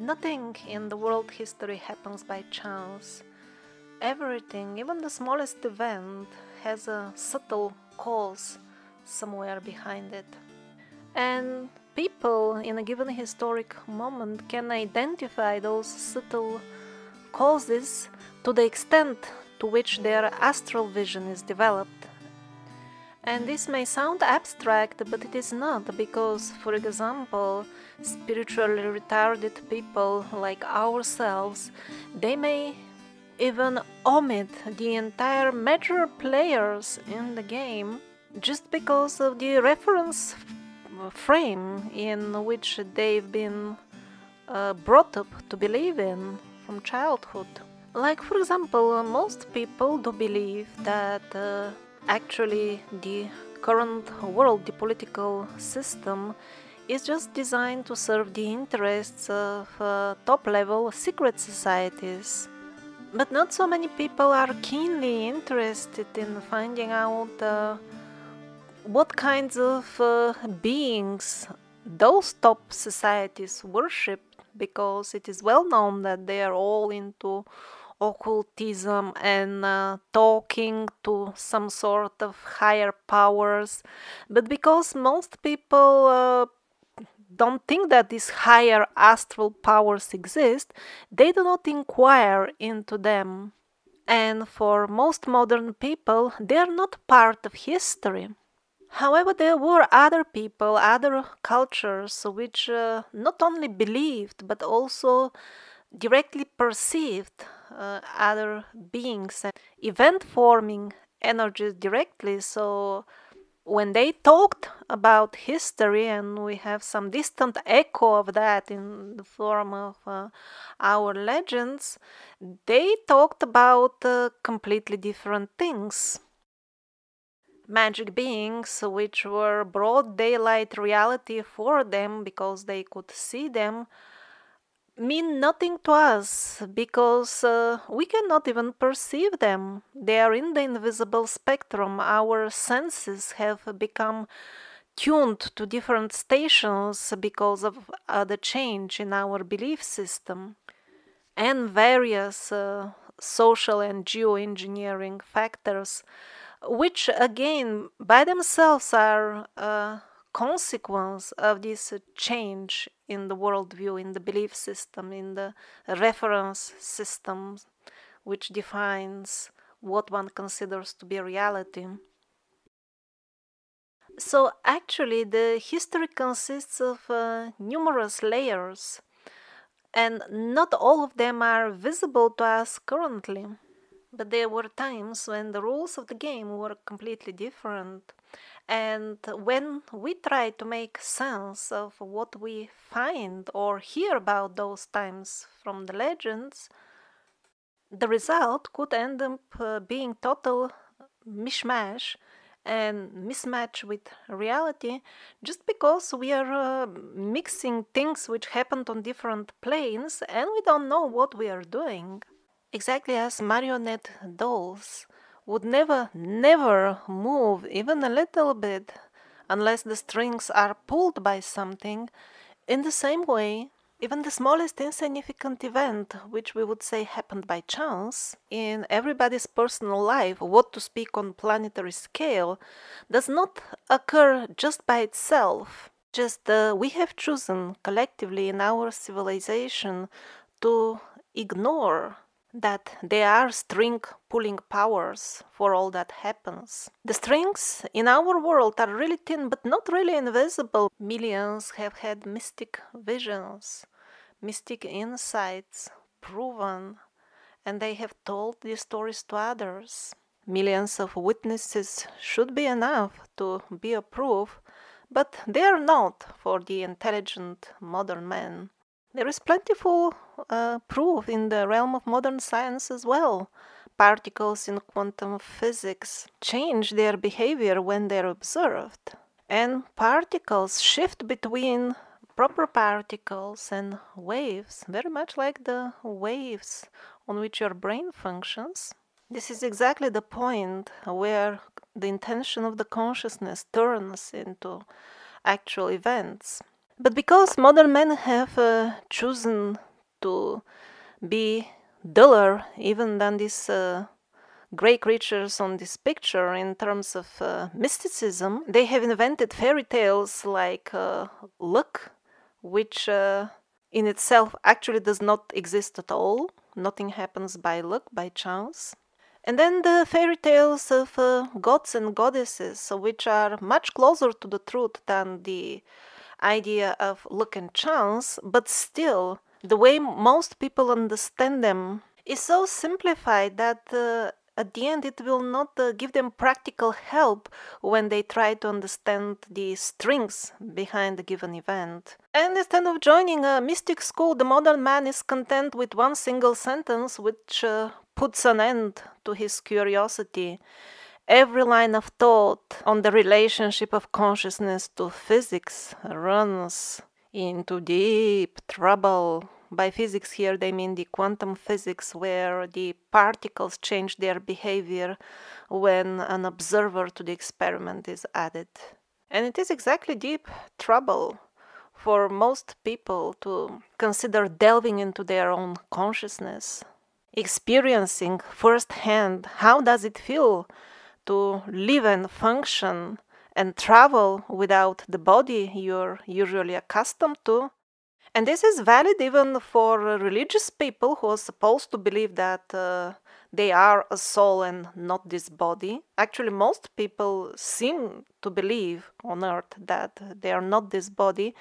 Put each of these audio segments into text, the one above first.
Nothing in the world history happens by chance. Everything, even the smallest event, has a subtle cause somewhere behind it. And people in a given historic moment can identify those subtle causes to the extent to which their astral vision is developed. And this may sound abstract, but it is not, because, for example, spiritually retarded people like ourselves, they may even omit the entire major players in the game just because of the reference frame in which they've been brought up to believe in from childhood. Like, for example, most people do believe that actually the current world, the political system, is just designed to serve the interests of top-level secret societies. But not so many people are keenly interested in finding out what kinds of beings those top societies worship, because it is well known that they are all into occultism and talking to some sort of higher powers. But because most people don't think that these higher astral powers exist, they do not inquire into them. And for most modern people, they are not part of history. However, there were other people, other cultures, which not only believed but also directly perceived other beings and event-forming energies directly. So when they talked about history, and we have some distant echo of that in the form of our legends, they talked about completely different things. Magic beings, which were broad daylight reality for them because they could see them, mean nothing to us because we cannot even perceive them. They are in the invisible spectrum. Our senses have become tuned to different stations because of the change in our belief system and various social and geoengineering factors, which again by themselves are a consequence of this change in the worldview, in the belief system, in the reference system, which defines what one considers to be reality. So actually the history consists of numerous layers, and not all of them are visible to us currently. But there were times when the rules of the game were completely different, and when we try to make sense of what we find or hear about those times from the legends, the result could end up being total mishmash and mismatch with reality, just because we are mixing things which happened on different planes and we don't know what we are doing. Exactly as marionette dolls would never move even a little bit unless the strings are pulled by something, in the same way, even the smallest insignificant event, which we would say happened by chance, in everybody's personal life, what to speak on planetary scale, does not occur just by itself. Just we have chosen collectively in our civilization to ignore that there are string pulling powers for all that happens. The strings in our world are really thin but not really invisible. Millions have had mystic visions, mystic insights proven, and they have told these stories to others. Millions of witnesses should be enough to be a proof, but they are not for the intelligent modern man. There is plentiful proof in the realm of modern science as well. Particles in quantum physics change their behavior when they're observed. And particles shift between proper particles and waves, very much like the waves on which your brain functions. This is exactly the point where the intention of the consciousness turns into actual events. But because modern men have chosen to be duller even than these gray creatures on this picture in terms of mysticism. They have invented fairy tales like luck, which in itself actually does not exist at all. Nothing happens by luck, by chance. And then the fairy tales of gods and goddesses, which are much closer to the truth than the idea of luck and chance, but still, the way most people understand them is so simplified that at the end it will not give them practical help when they try to understand the strings behind a given event. And instead of joining a mystic school, the modern man is content with one single sentence which puts an end to his curiosity. Every line of thought on the relationship of consciousness to physics runs into deep trouble. By physics here they mean the quantum physics, where the particles change their behavior when an observer to the experiment is added. And it is exactly deep trouble for most people to consider delving into their own consciousness, experiencing firsthand how does it feel to live and function and travel without the body you're usually accustomed to. And this is valid even for religious people who are supposed to believe that they are a soul and not this body. Actually, most people seem to believe on earth that they are not this body.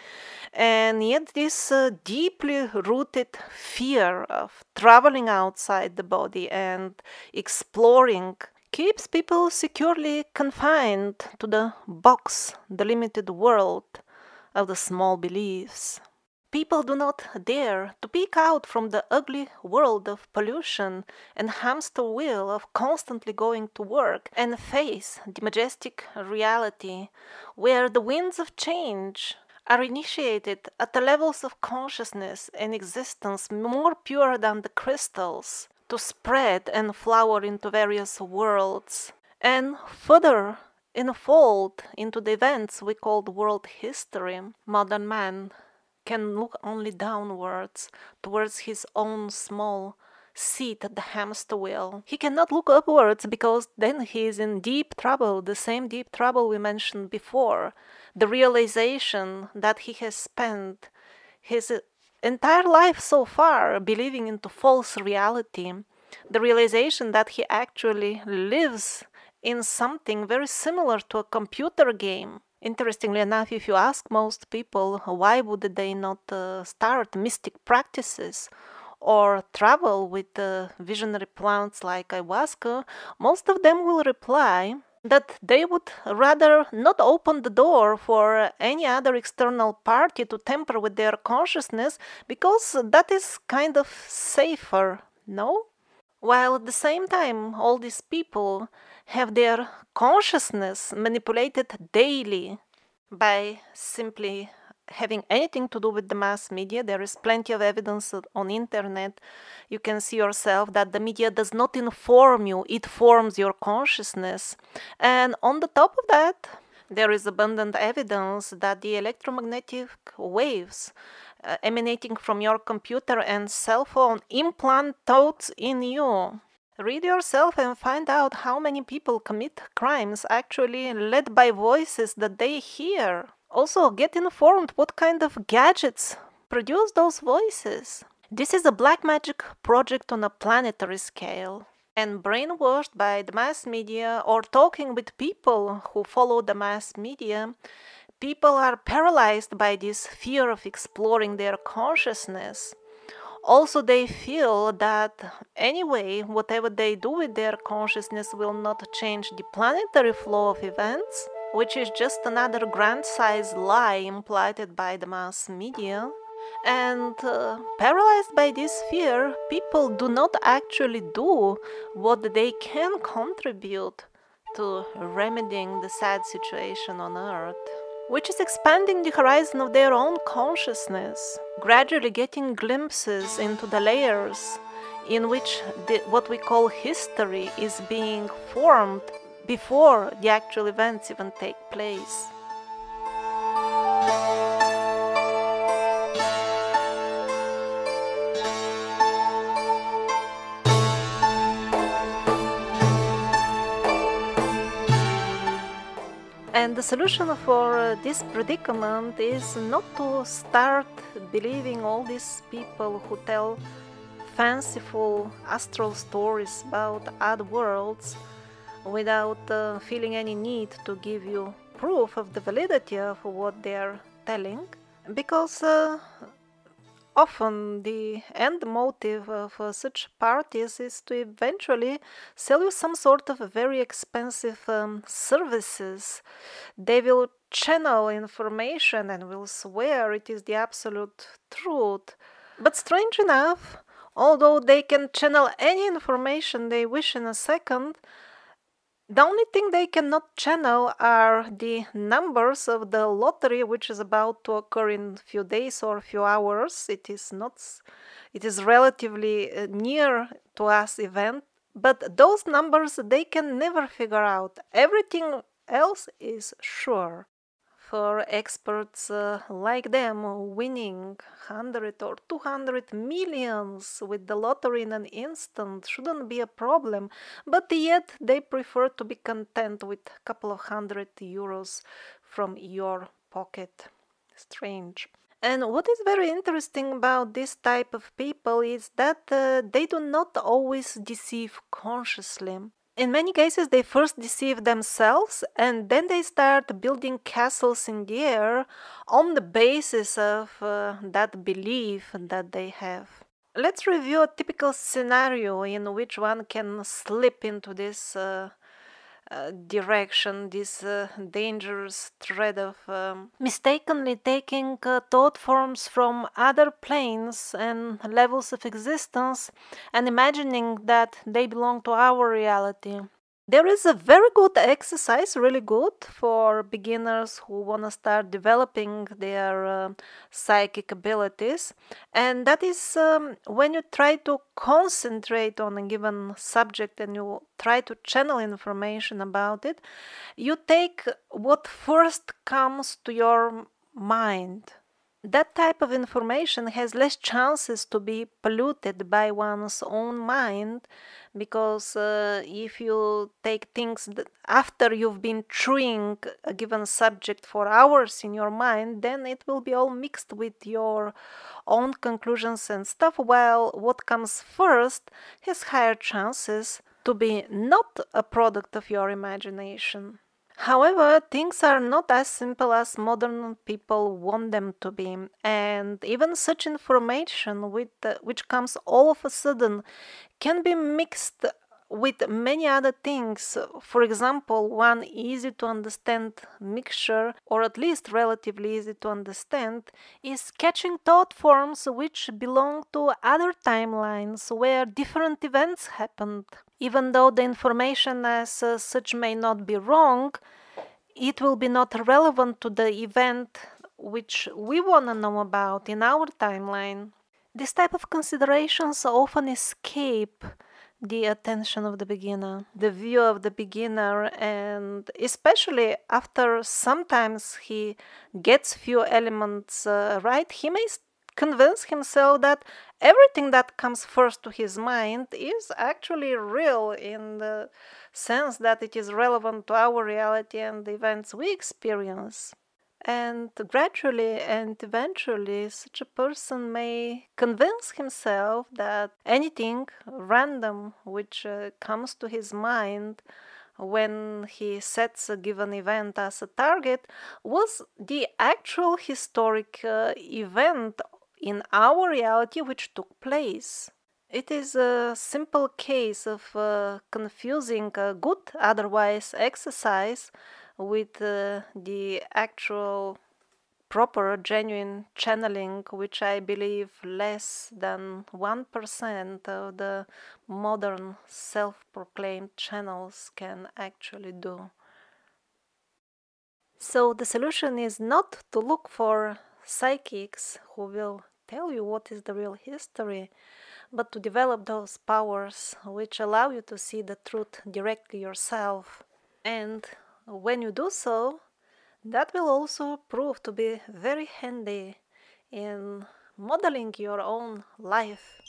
And yet this deeply rooted fear of traveling outside the body and exploring keeps people securely confined to the box, the limited world of the small beliefs. People do not dare to peek out from the ugly world of pollution and hamster wheel of constantly going to work and face the majestic reality where the winds of change are initiated at the levels of consciousness and existence more pure than the crystals, to spread and flower into various worlds and further enfold into the events we call world history. Modern man can look only downwards towards his own small seat at the hamster wheel. He cannot look upwards because then he is in deep trouble, the same deep trouble we mentioned before. The realization that he has spent his entire life so far believing into false reality. The realization that he actually lives in something very similar to a computer game. Interestingly enough, if you ask most people why would they not start mystic practices or travel with visionary plants like ayahuasca, most of them will reply that they would rather not open the door for any other external party to tamper with their consciousness because that is kind of safer, no? While at the same time, all these people have their consciousness manipulated daily by simply having anything to do with the mass media. There is plenty of evidence on internet. You can see yourself that the media does not inform you, it forms your consciousness. And on the top of that, there is abundant evidence that the electromagnetic waves emanating from your computer and cell phone implant thoughts in you. Read yourself and find out how many people commit crimes actually led by voices that they hear. Also, get informed what kind of gadgets produce those voices. This is a black magic project on a planetary scale. And brainwashed by the mass media or talking with people who follow the mass media, people are paralyzed by this fear of exploring their consciousness. Also, they feel that anyway, whatever they do with their consciousness will not change the planetary flow of events, which is just another grand-sized lie implanted by the mass media. And paralyzed by this fear, people do not actually do what they can contribute to remedying the sad situation on Earth, which is expanding the horizon of their own consciousness, gradually getting glimpses into the layers in which what we call history is being formed before the actual events even take place. the solution for this predicament is not to start believing all these people who tell fanciful astral stories about other worlds without feeling any need to give you proof of the validity of what they are telling, because often the end motive of such parties is to eventually sell you some sort of very expensive services. They will channel information and will swear it is the absolute truth. But strange enough, although they can channel any information they wish in a second, the only thing they cannot channel are the numbers of the lottery, which is about to occur in a few days or a few hours. It is relatively near to us event, but those numbers they can never figure out. Everything else is sure. For experts like them, winning 100 or 200 millions with the lottery in an instant shouldn't be a problem, but yet they prefer to be content with a couple of €100 from your pocket. Strange. And what is very interesting about this type of people is that they do not always deceive consciously. In many cases, they first deceive themselves and then they start building castles in the air on the basis of that belief that they have. Let's review a typical scenario in which one can slip into this direction, this dangerous thread of mistakenly taking thought forms from other planes and levels of existence and imagining that they belong to our reality. There is a very good exercise, really good, for beginners who want to start developing their psychic abilities, and that is when you try to concentrate on a given subject and you try to channel information about it, you take what first comes to your mind. That type of information has less chances to be polluted by one's own mind, because if you take things after you've been chewing a given subject for hours in your mind, then it will be all mixed with your own conclusions and stuff, while what comes first has higher chances to be not a product of your imagination. However, things are not as simple as modern people want them to be, and even such information which comes all of a sudden can be mixed with many other things. For example, one easy to understand mixture, or at least relatively easy to understand, is catching thought forms which belong to other timelines where different events happened. Even though the information as such may not be wrong, it will be not relevant to the event which we want to know about in our timeline. This type of considerations often escape the attention of the beginner, the view of the beginner, and especially after sometimes he gets few elements right, he may convince himself that everything that comes first to his mind is actually real, in the sense that it is relevant to our reality and the events we experience. And gradually and eventually such a person may convince himself that anything random which comes to his mind when he sets a given event as a target was the actual historic event in our reality which took place. It is a simple case of confusing a good otherwise exercise with the actual proper genuine channeling, which I believe less than 1% of the modern self-proclaimed channels can actually do. So the solution is not to look for psychics who will tell you what is the real history, but to develop those powers which allow you to see the truth directly yourself. And when you do so, that will also prove to be very handy in modeling your own life,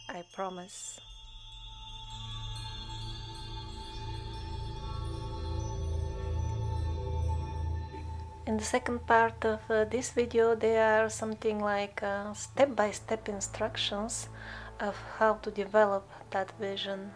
I promise. In the second part of this video, there are something like step-by-step instructions of how to develop that vision.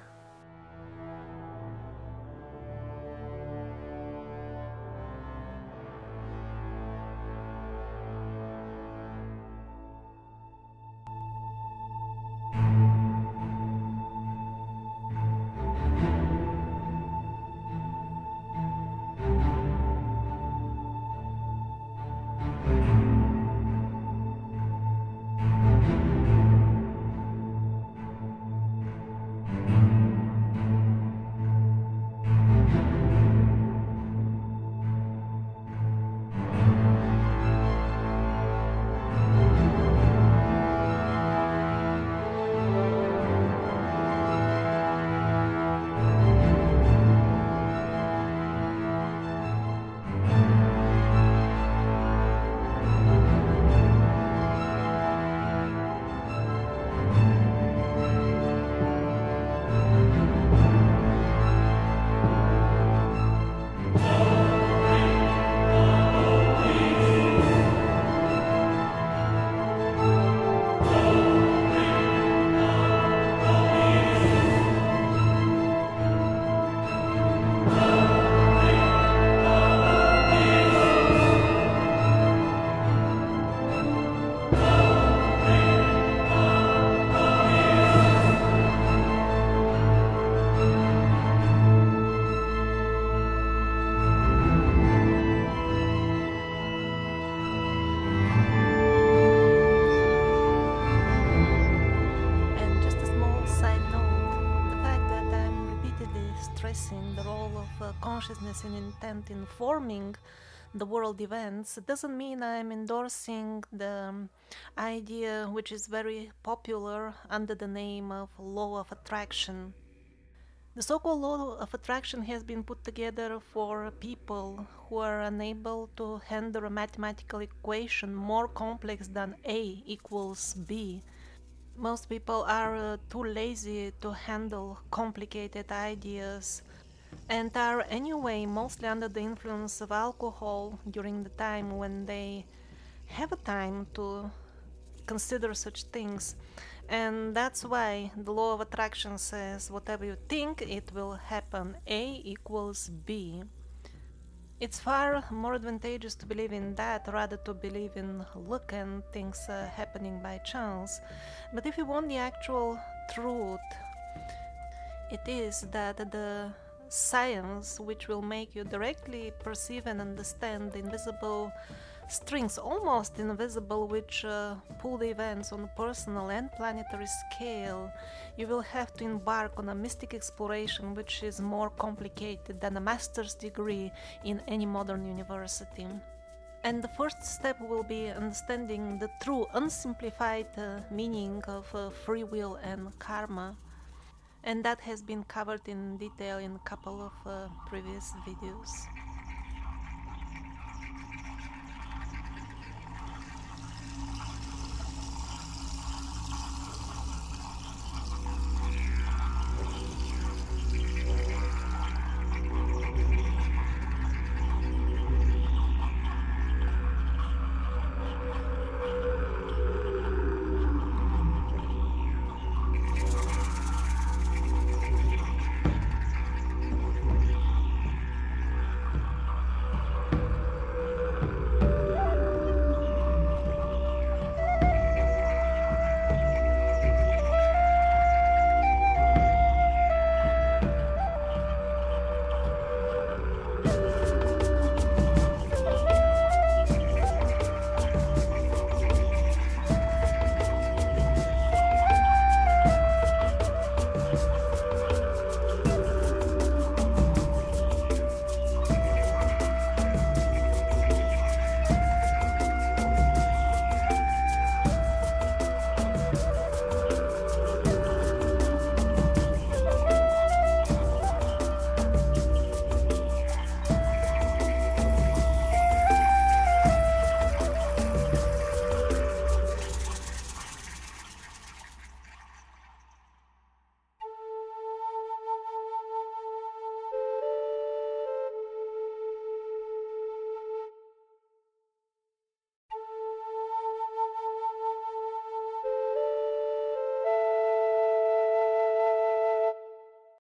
The role of consciousness and intent in forming the world events doesn't mean I'm endorsing the idea which is very popular under the name of law of attraction. The so-called law of attraction has been put together for people who are unable to handle a mathematical equation more complex than A equals B. Most people are too lazy to handle complicated ideas and are anyway mostly under the influence of alcohol during the time when they have a time to consider such things. And that's why the law of attraction says whatever you think, it will happen. A equals B. It's far more advantageous to believe in that rather to believe in luck and things happening by chance. But if you want the actual truth, it is that the science which will make you directly perceive and understand the invisible strings, almost invisible, which pull the events on a personal and planetary scale, you will have to embark on a mystic exploration which is more complicated than a master's degree in any modern university. And the first step will be understanding the true unsimplified meaning of free will and karma. And that has been covered in detail in a couple of previous videos.